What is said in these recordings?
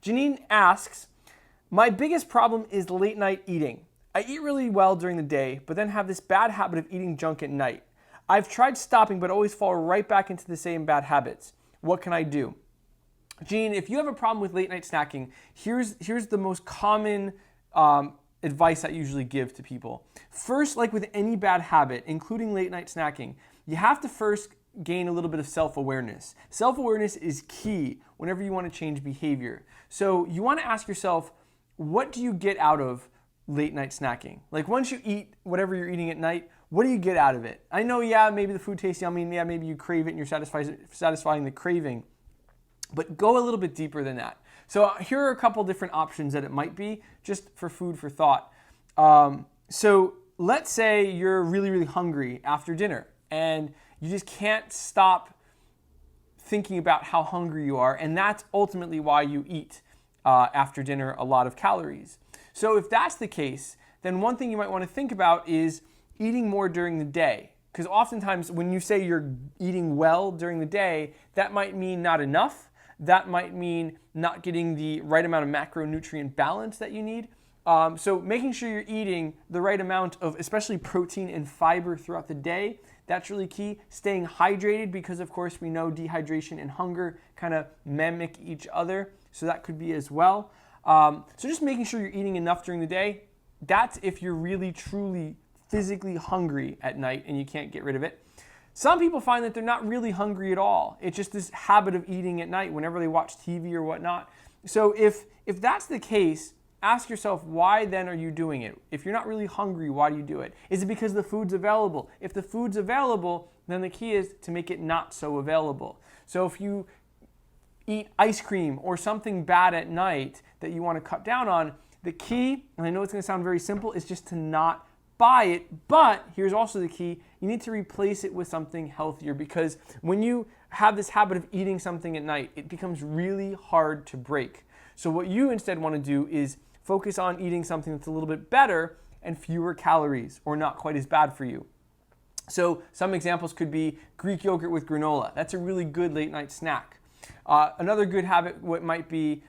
Janine asks, my biggest problem is late night eating. I eat really well during the day, but then have this bad habit of eating junk at night. I've tried stopping, but always fall right back into the same bad habits. What can I do? Janine, if you have a problem with late night snacking, here's the most common advice I usually give to people. First, like with any bad habit, including late night snacking, you have to first gain a little bit of self-awareness. Self-awareness is key whenever you want to change behavior. So you want to ask yourself, what do you get out of late night snacking? Like once you eat whatever you're eating at night, what do you get out of it? I know, yeah, maybe the food tastes yummy, yeah, maybe you crave it and you're satisfying the craving, but go a little bit deeper than that. So here are a couple different options that it might be, just for food for thought. So let's say you're really, really hungry after dinner and you just can't stop thinking about how hungry you are, and that's ultimately why you eat after dinner a lot of calories. So if that's the case, then one thing you might want to think about is eating more during the day. Because oftentimes when you say you're eating well during the day, that might mean not enough. That might mean not getting the right amount of macronutrient balance that you need. So making sure you're eating the right amount of especially protein and fiber throughout the day, that's really key. Staying hydrated, because of course we know dehydration and hunger kind of mimic each other. So that could be as well. So just making sure you're eating enough during the day. That's if you're really, truly, physically hungry at night and you can't get rid of it. Some people find that they're not really hungry at all. It's just this habit of eating at night whenever they watch TV or whatnot. So if that's the case, ask yourself, why then are you doing it? If you're not really hungry, why do you do it? Is it because the food's available? If the food's available, then the key is to make it not so available. So if you eat ice cream or something bad at night that you want to cut down on, the key, and I know it's going to sound very simple, is just to not buy it. But here's also the key: you need to replace it with something healthier, because when you have this habit of eating something at night, it becomes really hard to break. So what you instead want to do is focus on eating something that's a little bit better and fewer calories, or not quite as bad for you. So some examples could be Greek yogurt with granola. That's a really good late night snack. Another good habit might be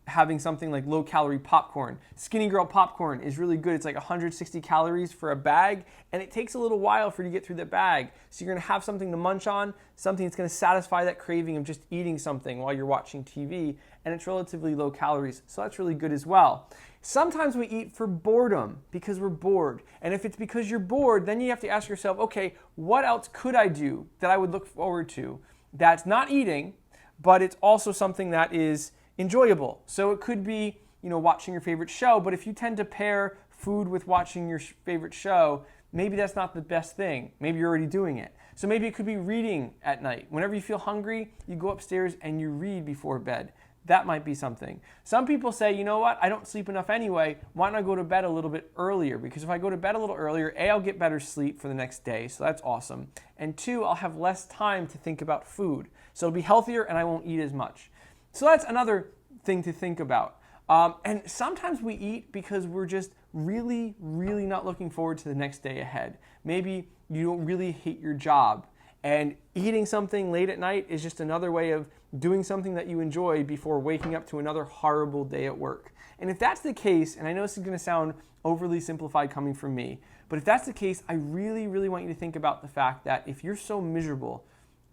having something like low-calorie popcorn. Skinny Girl popcorn is really good. It's like 160 calories for a bag, and it takes a little while for you to get through that bag. So you're going to have something to munch on, something that's going to satisfy that craving of just eating something while you're watching TV, and it's relatively low calories, so that's really good as well. Sometimes we eat for boredom, because we're bored. And if it's because you're bored, then you have to ask yourself, okay, what else could I do that I would look forward to that's not eating, but it's also something that is enjoyable? So it could be, watching your favorite show, but if you tend to pair food with watching your favorite show, maybe that's not the best thing. Maybe you're already doing it. So maybe it could be reading at night. Whenever you feel hungry, you go upstairs and you read before bed. That might be something. Some people say, you know what, I don't sleep enough anyway. Why don't I go to bed a little bit earlier? Because if I go to bed a little earlier, A, I'll get better sleep for the next day, so that's awesome. And 2, I'll have less time to think about food. So it'll be healthier and I won't eat as much. So that's another thing to think about. And sometimes we eat because we're just really, really not looking forward to the next day ahead. Maybe you don't really hate your job, and eating something late at night is just another way of doing something that you enjoy before waking up to another horrible day at work. And if that's the case, and I know this is going to sound overly simplified coming from me, but if that's the case, I really, really want you to think about the fact that if you're so miserable,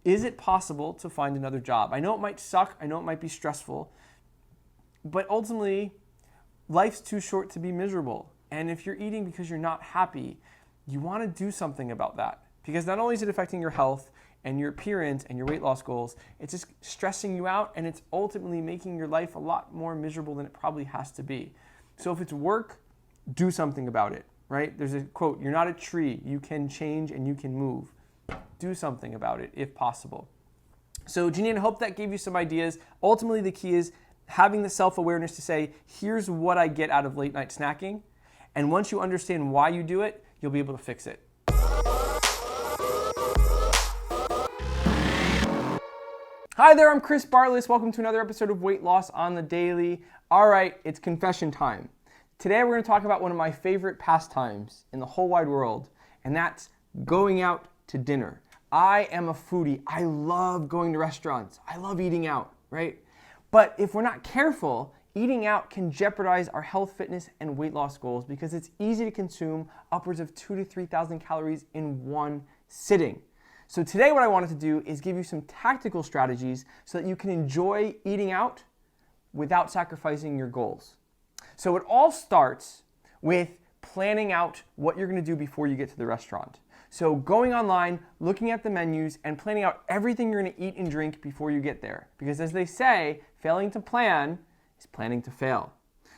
is it possible to find another job? I know it might suck, I know it might be stressful, but ultimately, life's too short to be miserable. And if you're eating because you're not happy, you want to do something about that. Because not only is it affecting your health and your appearance and your weight loss goals, it's just stressing you out, and it's ultimately making your life a lot more miserable than it probably has to be. So if it's work, do something about it, right? There's a quote, you're not a tree, you can change and you can move. Do something about it if possible. So Janine, I hope that gave you some ideas. Ultimately, the key is having the self-awareness to say, here's what I get out of late night snacking. And once you understand why you do it, you'll be able to fix it. Hi there, I'm Chris Bartless. Welcome to another episode of Weight Loss on the Daily. All right, it's confession time. Today we're going to talk about one of my favorite pastimes in the whole wide world, and that's going out to dinner. I am a foodie. I love going to restaurants. I love eating out, right? But if we're not careful, eating out can jeopardize our health, fitness, and weight loss goals because it's easy to consume upwards of 2,000 to 3,000 calories in one sitting. So today what I wanted to do is give you some tactical strategies so that you can enjoy eating out without sacrificing your goals. So it all starts with planning out what you're going to do before you get to the restaurant. So going online, looking at the menus, and planning out everything you're going to eat and drink before you get there. Because as they say, failing to plan is planning to fail.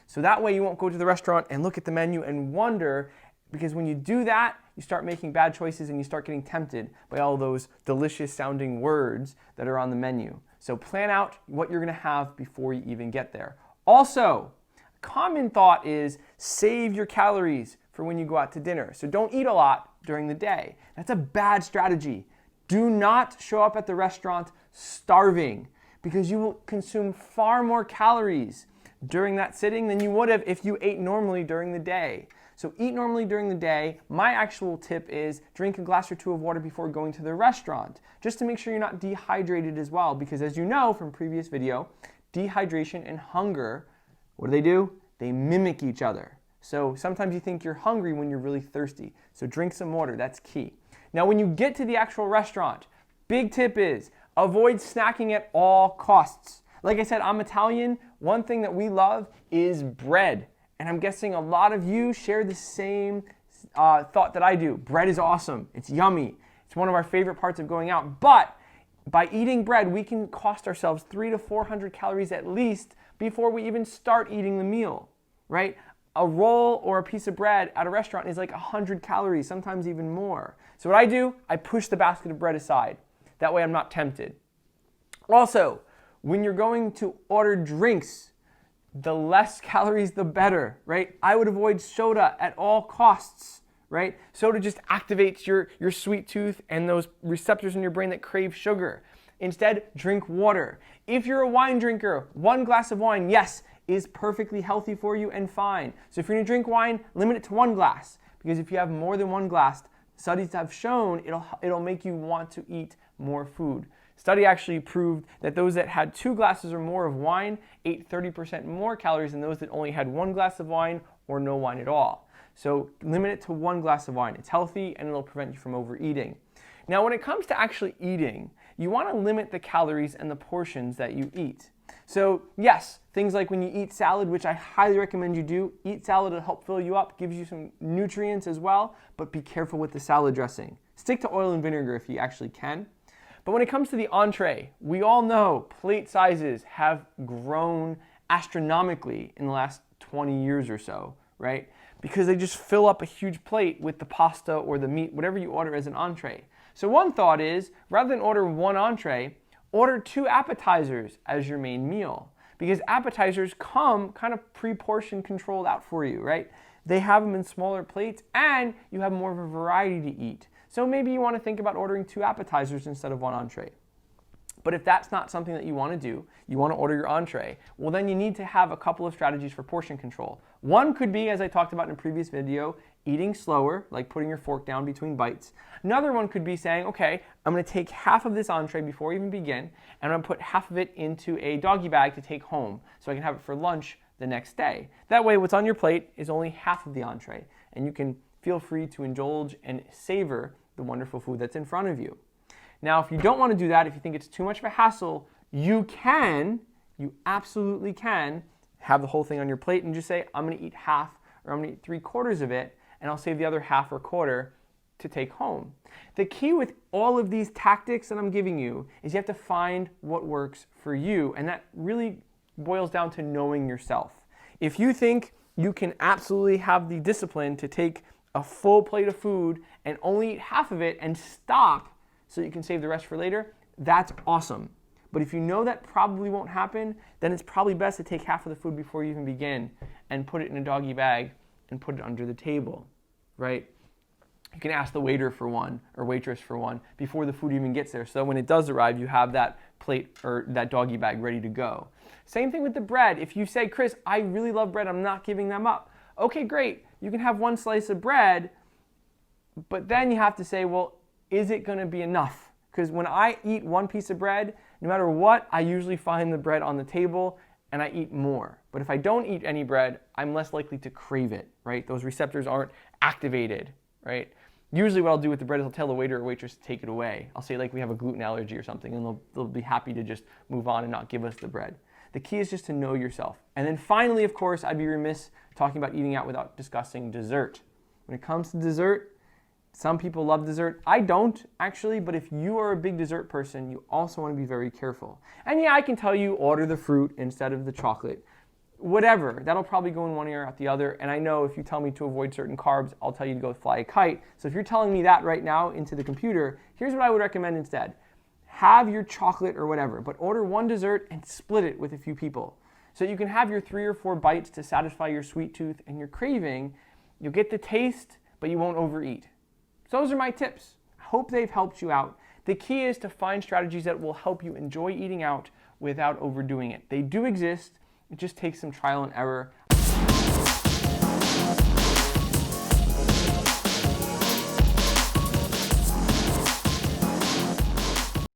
So that way you won't go to the restaurant and look at the menu and wonder, because when you do that, you start making bad choices and you start getting tempted by all those delicious sounding words that are on the menu. So plan out what you're going to have before you even get there. Also, a common thought is save your calories for when you go out to dinner. So don't eat a lot during the day. That's a bad strategy. Do not show up at the restaurant starving, because you will consume far more calories during that sitting than you would have if you ate normally during the day. So eat normally during the day. My actual tip is drink a glass or two of water before going to the restaurant, just to make sure you're not dehydrated as well, because as you know from previous video, dehydration and hunger, what do? They mimic each other. So sometimes you think you're hungry when you're really thirsty. So drink some water, that's key. Now when you get to the actual restaurant, big tip is avoid snacking at all costs. Like I said, I'm Italian. One thing that we love is bread. And I'm guessing a lot of you share the same thought that I do. Bread is awesome. It's yummy. It's one of our favorite parts of going out. But by eating bread, we can cost ourselves 300 to 400 calories at least before we even start eating the meal, right? A roll or a piece of bread at a restaurant is like 100 calories, sometimes even more. So what I do, I push the basket of bread aside. That way I'm not tempted. Also, when you're going to order drinks, the less calories, the better, right? I would avoid soda at all costs, right? Soda just activates your sweet tooth and those receptors in your brain that crave sugar. Instead, drink water. If you're a wine drinker, one glass of wine, yes, is perfectly healthy for you and fine. So if you're gonna drink wine, limit it to one glass, because if you have more than one glass, studies have shown it'll make you want to eat more food. Study actually proved that those that had 2 glasses or more of wine ate 30% more calories than those that only had 1 glass of wine or no wine at all. So limit it to 1 glass of wine. It's healthy and it'll prevent you from overeating. Now when it comes to actually eating, you want to limit the calories and the portions that you eat. So yes, things like when you eat salad, which I highly recommend you do, eat salad to help fill you up, gives you some nutrients as well, but be careful with the salad dressing. Stick to oil and vinegar if you actually can. But when it comes to the entree, we all know plate sizes have grown astronomically in the last 20 years or so, right? Because they just fill up a huge plate with the pasta or the meat, whatever you order as an entree. So one thought is, rather than order one entree, order 2 appetizers as your main meal. Because appetizers come kind of pre-portion controlled out for you, right? They have them in smaller plates and you have more of a variety to eat. So maybe you want to think about ordering 2 appetizers instead of 1 entree. But if that's not something that you want to do, you want to order your entree, well then you need to have a couple of strategies for portion control. One could be, as I talked about in a previous video, eating slower, like putting your fork down between bites. Another one could be saying, okay, I'm going to take half of this entree before I even begin, and I'm going to put half of it into a doggy bag to take home so I can have it for lunch the next day. That way what's on your plate is only half of the entree, and you can feel free to indulge and savor the wonderful food that's in front of you. Now, if you don't want to do that, if you think it's too much of a hassle, you absolutely can have the whole thing on your plate and just say, I'm going to eat half or I'm going to eat 3/4 of it, and I'll save the other half or quarter to take home. The key with all of these tactics that I'm giving you is you have to find what works for you, and that really boils down to knowing yourself. If you think you can absolutely have the discipline to take a full plate of food and only eat half of it and stop so you can save the rest for later, that's awesome. But if you know that probably won't happen, then it's probably best to take half of the food before you even begin and put it in a doggy bag and put it under the table, right? You can ask the waiter for one or waitress for one before the food even gets there, so when it does arrive, you have that plate or that doggy bag ready to go. Same thing with the bread. If you say, Chris, I really love bread, I'm not giving them up. Okay, great. You can have 1 slice of bread, but then you have to say, well, is it going to be enough? Because when I eat 1 piece of bread, No matter what, I usually find the bread on the table and I eat more. But if I don't eat any bread, I'm less likely to crave it, right? Those receptors aren't activated, right? Usually what I'll do with the bread is I'll tell the waiter or waitress to take it away. I'll say like we have a gluten allergy or something, and they'll be happy to just move on and not give us the bread. The key is just to know yourself. And then finally, of course, I'd be remiss talking about eating out without discussing dessert. When it comes to dessert, some people love dessert. I don't, actually, but if you are a big dessert person, you also want to be very careful. And yeah, I can tell you order the fruit instead of the chocolate. Whatever, that'll probably go in one ear out the other. And I know if you tell me to avoid certain carbs, I'll tell you to go fly a kite. So if you're telling me that right now into the computer, here's what I would recommend instead. Have your chocolate or whatever, but order one dessert and split it with a few people. So you can have your 3 or 4 bites to satisfy your sweet tooth and your craving. You'll get the taste, but you won't overeat. So those are my tips. I hope they've helped you out. The key is to find strategies that will help you enjoy eating out without overdoing it. They do exist. It just takes some trial and error.